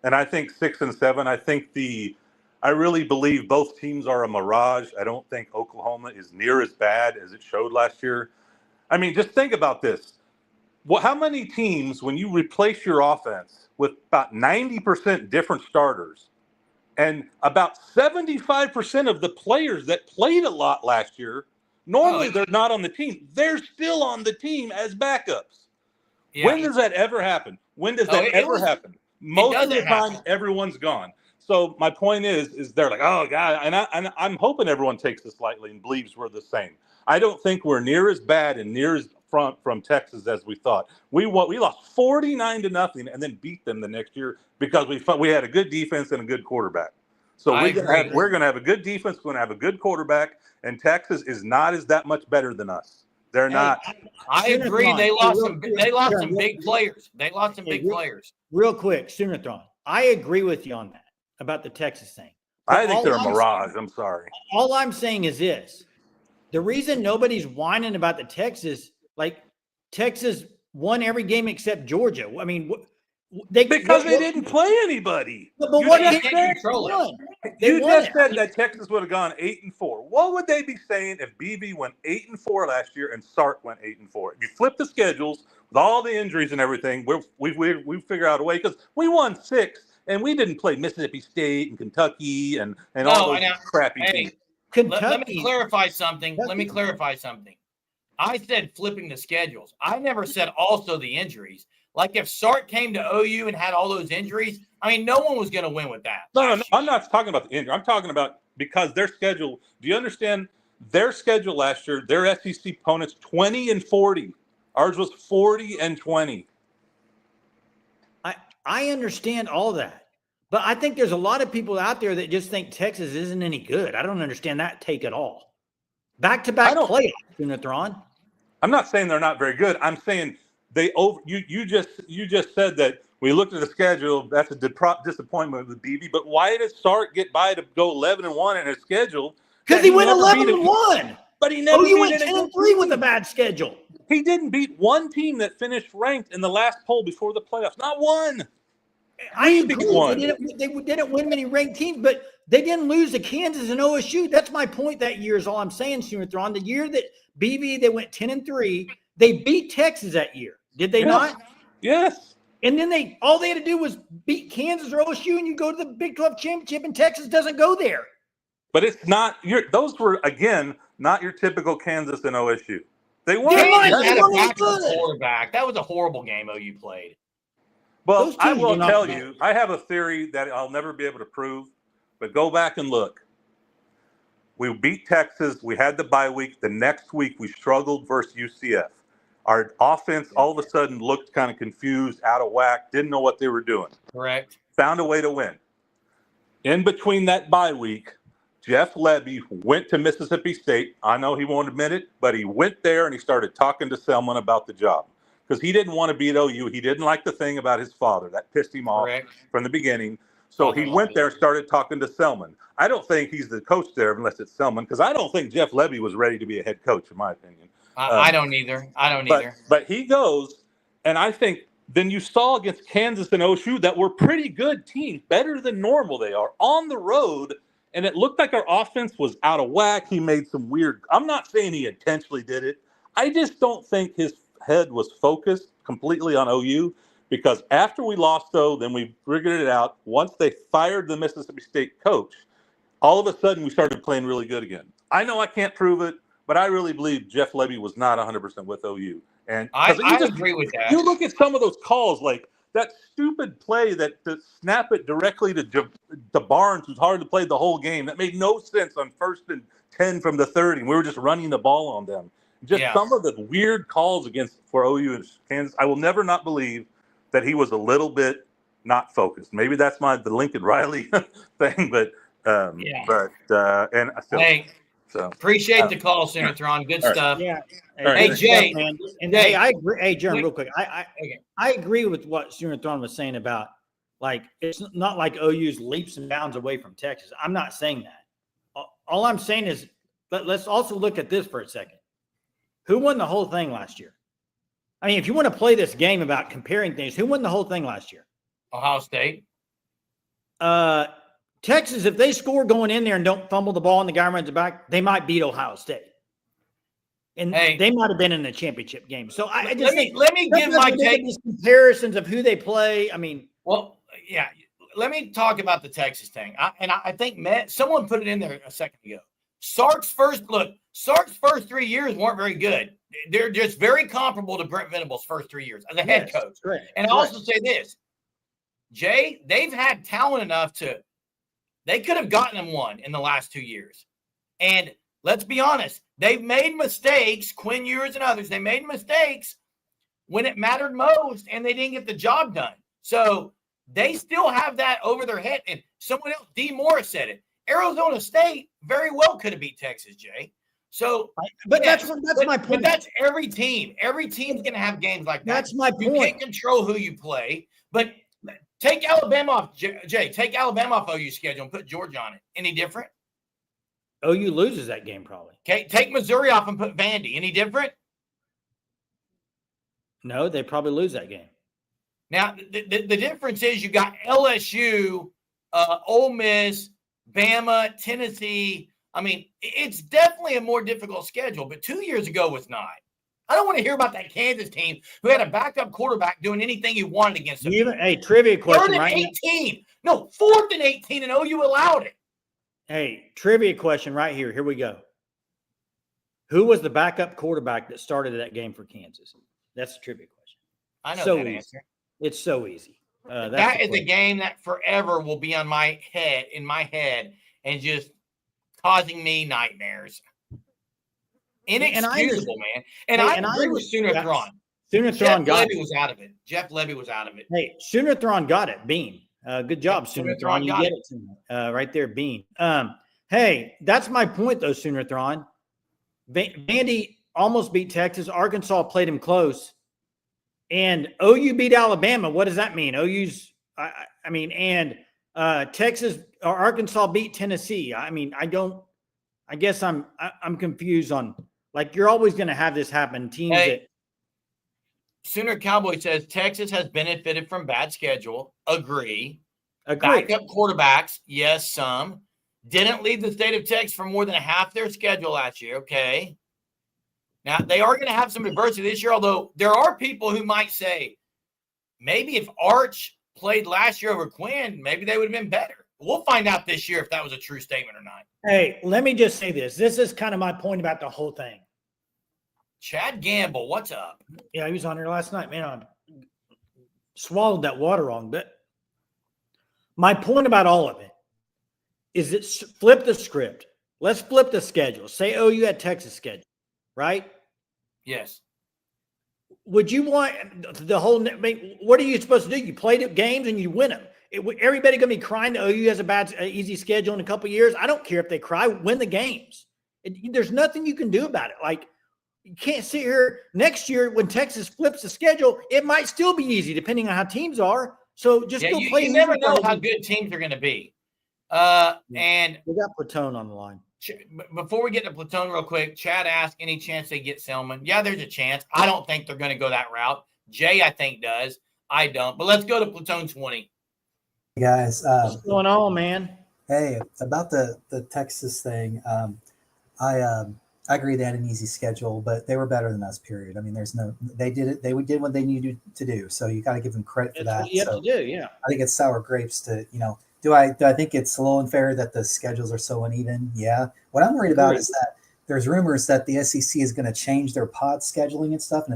And I think 6 and 7, I really believe both teams are a mirage. I don't think Oklahoma is near as bad as it showed last year. I mean, just think about this. How many teams, when you replace your offense with about 90% different starters and about 75% of the players that played a lot last year, normally they're not on the team. They're still on the team as backups. Yeah. When does that ever happen? When does that ever happen? Most of the time, everyone's gone. So my point is they're like, oh, God, and I'm hoping everyone takes this lightly and believes we're the same. I don't think we're near as bad and near as from Texas as we thought. We lost 49-0 and then beat them the next year because we had a good defense and a good quarterback. So we're going to have a good defense, we're going to have a good quarterback, and Texas is not as that much better than us. They're not. I agree. They lost some big players. They lost some big players. Real quick, Sooner Thrawn. I agree with you on that about the Texas thing. But I think they're a mirage. I'm sorry. All I'm saying is this. The reason nobody's whining about the Texas, like Texas won every game except Georgia. I mean, they didn't play anybody. But what they can't control it. You just said that Texas would have gone 8-4. What would they be saying if BB went 8-4 last year and Sark went 8-4? If you flip the schedules with all the injuries and everything, we figure out a way because we won 6 and we didn't play Mississippi State and Kentucky and all those crappy teams. Let me clarify something. I said flipping the schedules. I never said also the injuries. Like if Sark came to OU and had all those injuries, I mean, no one was going to win with that. No, I'm not talking about the injury. I'm talking about because their schedule. Do you understand their schedule last year? Their SEC opponents 20-40. Ours was 40-20. I understand all that, but I think there's a lot of people out there that just think Texas isn't any good. I don't understand that take at all. Back-to-back playoffs, Sooner Thrawn. I'm not saying they're not very good. I'm saying you just said that we looked at the schedule. That's a disappointment with BB. But why did Sark get by to go 11-1 in his schedule? Because he went 11-1. But he never went 10-3 with a bad schedule. He didn't beat one team that finished ranked in the last poll before the playoffs. Not one. I agree. They didn't win many ranked teams, but they didn't lose to Kansas and OSU. That's my point that year is all I'm saying, Sooner Thrawn. The year that BB, they went 10-3, they beat Texas that year. Did they not? Yes. And then all they had to do was beat Kansas or OSU, and you go to the Big 12 championship, and Texas doesn't go there. But it's not those were again not your typical Kansas and OSU. They weren't. They had a backup quarterback. That was a horrible game OU played. Well, I will tell you, I have a theory that I'll never be able to prove, but go back and look. We beat Texas. We had the bye week. The next week, we struggled versus UCF. Our offense all of a sudden looked kind of confused, out of whack, didn't know what they were doing. Correct. Found a way to win. In between that bye week, Jeff Lebby went to Mississippi State. I know he won't admit it, but he went there and he started talking to Selman about the job because he didn't want to beat OU. He didn't like the thing about his father. That pissed him off from the beginning. So he went there and started talking to Selman. I don't think he's the coach there unless it's Selman because I don't think Jeff Lebby was ready to be a head coach, in my opinion. I don't either. But he goes, and I think then you saw against Kansas and OSU that were pretty good teams, better than normal they are, on the road, and it looked like our offense was out of whack. He made some weird – I'm not saying he intentionally did it. I just don't think his head was focused completely on OU because after we lost, though, then we figured it out. Once they fired the Mississippi State coach, all of a sudden we started playing really good again. I know I can't prove it, but I really believe Jeff Lebby was not 100% with OU. And I agree with that. You look at some of those calls, like that stupid play that to snap it directly to Barnes, who's hard to play the whole game. That made no sense on 1st and 10 from the 30. We were just running the ball on them. Some of the weird calls for OU and Kansas. I will never not believe that he was a little bit not focused. Maybe that's the Lincoln Riley thing, but Appreciate the call, Senator Thrawn. Good stuff. Yeah. Hey, Jay. And Jay, I agree. Hey, Jeremy, real quick. I agree with what Senator Thrawn was saying about, like, it's not like OU's leaps and bounds away from Texas. I'm not saying that. All I'm saying is, let's also look at this for a second. Who won the whole thing last year? I mean, if you want to play this game about comparing things, who won the whole thing last year? Ohio State. Texas, if they score going in there and don't fumble the ball and the guy runs it back, they might beat Ohio State. And they might have been in the championship game. So I just think let me give my take. These comparisons of who they play. I mean, well, yeah. Let me talk about the Texas thing. I think someone put it in there a second ago. Sark's first 3 years weren't very good. They're just very comparable to Brent Venables' first 3 years as a head coach. Correct. And I also say this, Jay, they've had talent enough they could have gotten them one in the last 2 years. And let's be honest, they've made mistakes, Quinn Ewers and others, they made mistakes when it mattered most and they didn't get the job done. So they still have that over their head. And someone else, D. Morris, said it. Arizona State very well could have beat Texas, Jay. So, but that's my point. But that's every team. Every team's going to have games like that. That's my point. You can't control who you play, but take Alabama off, Jay. Take Alabama off OU's schedule and put Georgia on it. Any different? OU loses that game probably. Okay, take Missouri off and put Vandy. Any different? No, they probably lose that game. Now, the difference is you got LSU, Ole Miss, Bama, Tennessee. I mean, it's definitely a more difficult schedule, but 2 years ago was not. I don't want to hear about that Kansas team who had a backup quarterback doing anything he wanted against them. Hey, trivia question, 3rd and 18. No, 4th and 18, and OU allowed it. Hey, trivia question right here. Here we go. Who was the backup quarterback that started that game for Kansas? That's a trivia question. I know that answer. It's so easy. That is a game that forever will be in my head, and just causing me nightmares. Inexcusable, man. And I agree with Sooner Thrawn. Jeff Lebby was out of it. Jeff Lebby was out of it. Hey, Sooner Thrawn got it. Bean. Good job, Sooner Thrawn. You get it to me. Right there, Bean. Hey, that's my point, though, Sooner Thrawn. Vandy almost beat Texas. Arkansas played him close. And OU beat Alabama. What does that mean? Texas or Arkansas beat Tennessee. I guess I'm confused on, like, you're always going to have this happen. Sooner Cowboy says Texas has benefited from bad schedule. Agree. Backup quarterbacks. Yes, some. Didn't lead the state of Texas for more than half their schedule last year. Okay. Now, they are going to have some adversity this year, although there are people who might say maybe if Arch played last year over Quinn, maybe they would have been better. We'll find out this year if that was a true statement or not. Hey, let me just say this. This is kind of my point about the whole thing. Chad Gamble, what's up? Yeah, he was on here last night. Man, I swallowed that water wrong. But my point about all of it is flip the script. Let's flip the schedule. Say OU had Texas schedule, right? Yes. would you want the whole? I mean, what are you supposed to do? You play the games and you win them. Everybody going to be crying that OU has a easy schedule in a couple of years. I don't care if they cry. Win the games. There's nothing you can do about it. Like, you can't sit here next year when Texas flips the schedule. It might still be easy depending on how teams are. So just go play. You never know how good teams are going to be. And we got Platone on the line. Before we get to Platone real quick, Chad asked, any chance they get Selman? Yeah, there's a chance. I don't think they're going to go that route. Jay, I think, does. I don't. But let's go to Platone 20. Hey guys, what's going on, man? Hey, about the Texas thing, I agree they had an easy schedule, but they were better than us. Period. I mean, they did it. They did what they needed to do. So you got to give them credit for that. What you have to do, yeah. I think it's sour grapes to Do I think it's a little unfair that the schedules are so uneven? Yeah. What I'm worried about is that there's rumors that the SEC is going to change their pod scheduling and stuff, and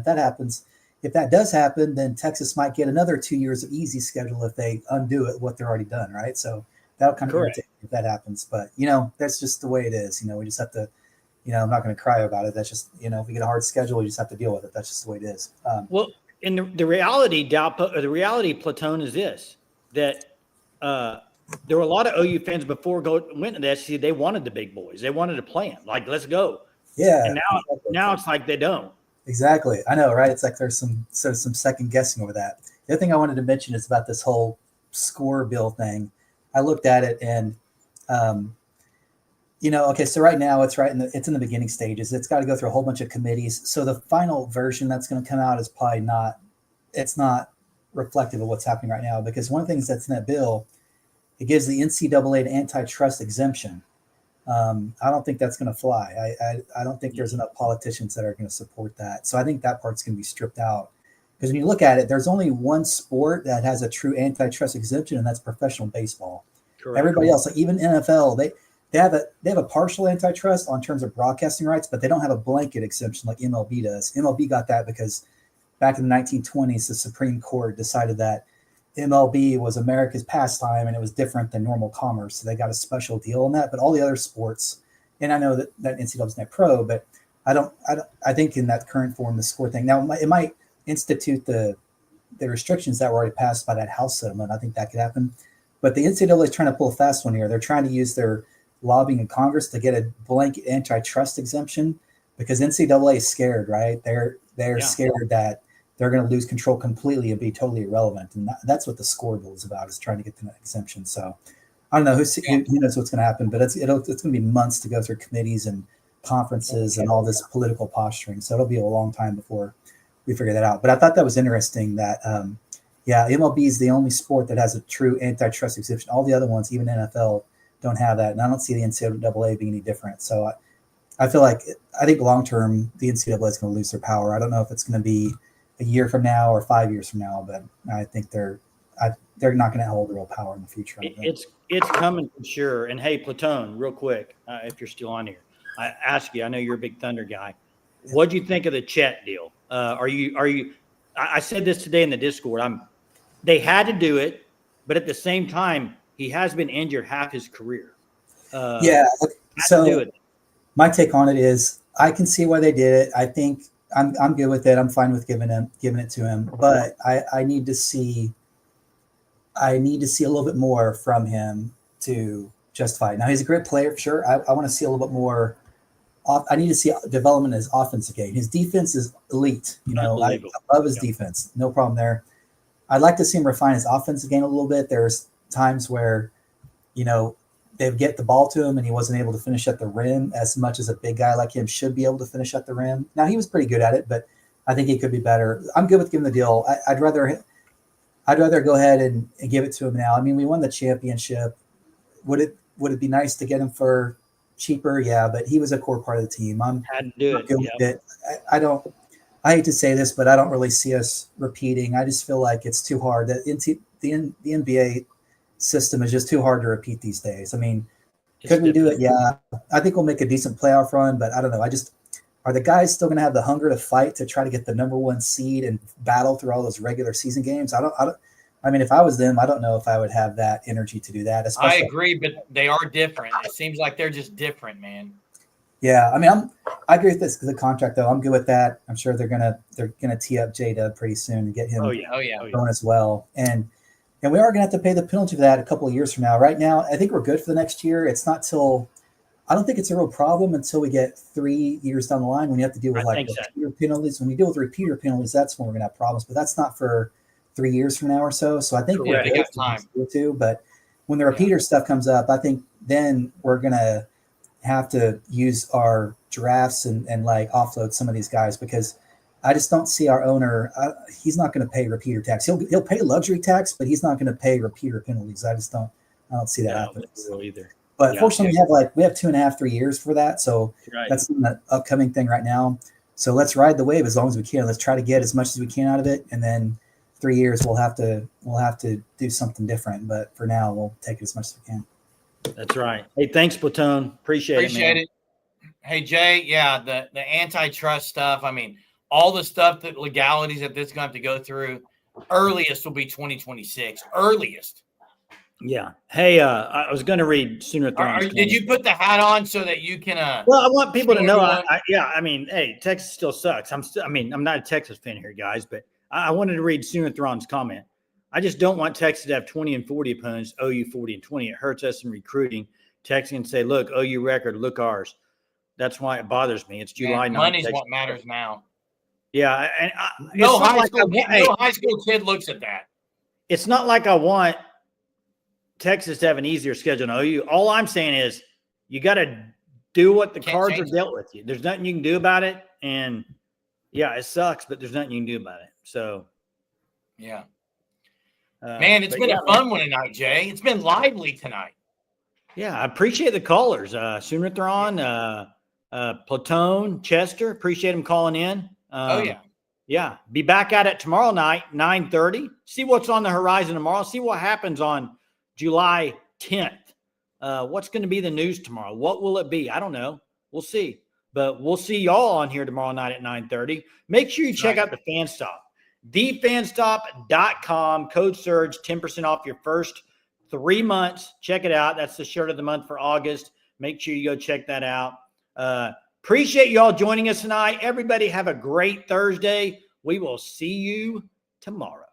if that does happen, then Texas might get another 2 years of easy schedule if they undo it, what they're already done, right? So that'll kind of irritate if that happens. But, that's just the way it is. We just have to, I'm not going to cry about it. That's just, if we get a hard schedule, we just have to deal with it. That's just the way it is. And the reality, Platone, is this, that there were a lot of OU fans before went to the SEC. They wanted the big boys. They wanted to play them. Like, let's go. Yeah. And now it's like they don't. Exactly. I know, right? It's like there's some second guessing over that. The other thing I wanted to mention is about this whole score bill thing. I looked at it and, okay, so right now it's in the beginning stages. It's got to go through a whole bunch of committees. So the final version that's going to come out is probably it's not reflective of what's happening right now, because one of the things that's in that bill, it gives the NCAA an antitrust exemption. I don't think that's going to fly. I don't think there's enough politicians that are going to support that. So I think that part's going to be stripped out. Because when you look at it, there's only one sport that has a true antitrust exemption, and that's professional baseball. Correct. Everybody else, like even NFL, they have a partial antitrust on terms of broadcasting rights, but they don't have a blanket exemption like MLB does. MLB got that because back in the 1920s, the Supreme Court decided that MLB was America's pastime and it was different than normal commerce. So they got a special deal on that. But all the other sports, and I know that NCAA is not pro, but I think in that current form, the score thing, now it might institute the restrictions that were already passed by that House settlement. I think that could happen. But the NCAA is trying to pull a fast one here. They're trying to use their lobbying in Congress to get a blanket antitrust exemption because NCAA is scared, right? They're scared that they're going to lose control completely and be totally irrelevant. And that's what the score bill is about, is trying to get the exemption. So I don't know who knows what's going to happen, but it's going to be months to go through committees and conferences and all this political posturing. So it'll be a long time before we figure that out. But I thought that was interesting that, MLB is the only sport that has a true antitrust exemption. All the other ones, even NFL, don't have that. And I don't see the NCAA being any different. So I think long-term, the NCAA is going to lose their power. I don't know if it's going to be a year from now or 5 years from now, but I think they're not going to hold real power in the future. It's coming for sure. And hey, Platone, real quick, if you're still on here, I ask you, I know you're a big Thunder guy. What'd you think of the Chet deal? Are you? I said this today in the Discord. They had to do it, but at the same time, he has been injured half his career. So my take on it is, I can see why they did it. I think I'm good with it. I'm fine with giving it to him, but I need to see a little bit more from him to justify it. Now he's a great player for sure. I want to see a little bit more. I need to see development in his offensive game. His defense is elite. I love his defense. No problem there. I'd like to see him refine his offensive game a little bit. There's times where, they'd get the ball to him and he wasn't able to finish at the rim as much as a big guy like him should be able to finish at the rim. Now he was pretty good at it, but I think he could be better. I'm good with giving the deal. I'd rather go ahead and give it to him now. I mean, we won the championship. Would it be nice to get him for cheaper? Yeah, but he was a core part of the team. I'm good with it. I hate to say this, but I don't really see us repeating. I just feel like it's too hard. The NBA system is just too hard to repeat these days. I mean, could we do it? Yeah. I think we'll make a decent playoff run, but I don't know. Are the guys still going to have the hunger to fight to try to get the number one seed and battle through all those regular season games? I mean, if I was them, I don't know if I would have that energy to do that. I agree, but they are different. It seems like they're just different, man. Yeah. I mean, I agree with the contract though. I'm good with that. I'm sure they're gonna tee up J-Dub pretty soon and get him going as well. And we are gonna have to pay the penalty for that a couple of years from now. Right now, I think we're good for the next year. It's not till I don't think it's a real problem until we get 3 years down the line when you have to deal with repeater penalties. When you deal with repeater penalties, that's when we're gonna have problems. But that's not for 3 years from now or so. So I think we're good too. But when the repeater stuff comes up, I think then we're gonna have to use our drafts and like offload some of these guys because I just don't see our owner. He's not going to pay repeater tax. He'll pay luxury tax, but he's not going to pay repeater penalties. I don't see that happening either. But fortunately, we have 2.5, 3 years for that. So that's an upcoming thing right now. So let's ride the wave as long as we can. Let's try to get as much as we can out of it, and then 3 years we'll have to do something different. But for now, we'll take it as much as we can. That's right. Hey, thanks, Platone. Appreciate it. Hey, Jay. Yeah, the antitrust stuff. I mean, all the stuff that legalities that this is going to have to go through. Earliest will be 2026. Earliest. Yeah. Hey, I was going to read Sooner Thrones. Did you put the hat on so that you can? Well, I want people to know. I mean, hey, Texas still sucks. I'm not a Texas fan here, guys, but I wanted to read Sooner Thrones' comment. I just don't want Texas to have 20 and 40 opponents, OU 40 and 20. It hurts us in recruiting. Texas can say, look, OU record, look ours. That's why it bothers me. It's July 9th. Money's what matters now. Yeah. And no high school kid looks at that. It's not like I want Texas to have an easier schedule than OU. All I'm saying is you got to do what the cards are dealt with you. There's nothing you can do about it. And, yeah, it sucks, but there's nothing you can do about it. So, yeah. Man, it's been a fun one tonight, Jay. It's been lively tonight. Yeah, I appreciate the callers. Sooner Thron, Platone, Chester. Appreciate them calling in. Yeah. Be back at it tomorrow night, 9:30. See what's on the horizon tomorrow. See what happens on July 10th. What's going to be the news tomorrow? What will it be? I don't know. We'll see. But we'll see y'all on here tomorrow night at 9:30. Make sure you check out the Fan Stop. thefanstop.com, code SURGE, 10% off your first 3 months. Check it out. That's the shirt of the month for August. Make sure you go check that out. Appreciate you all joining us tonight. Everybody have a great Thursday. We will see you tomorrow.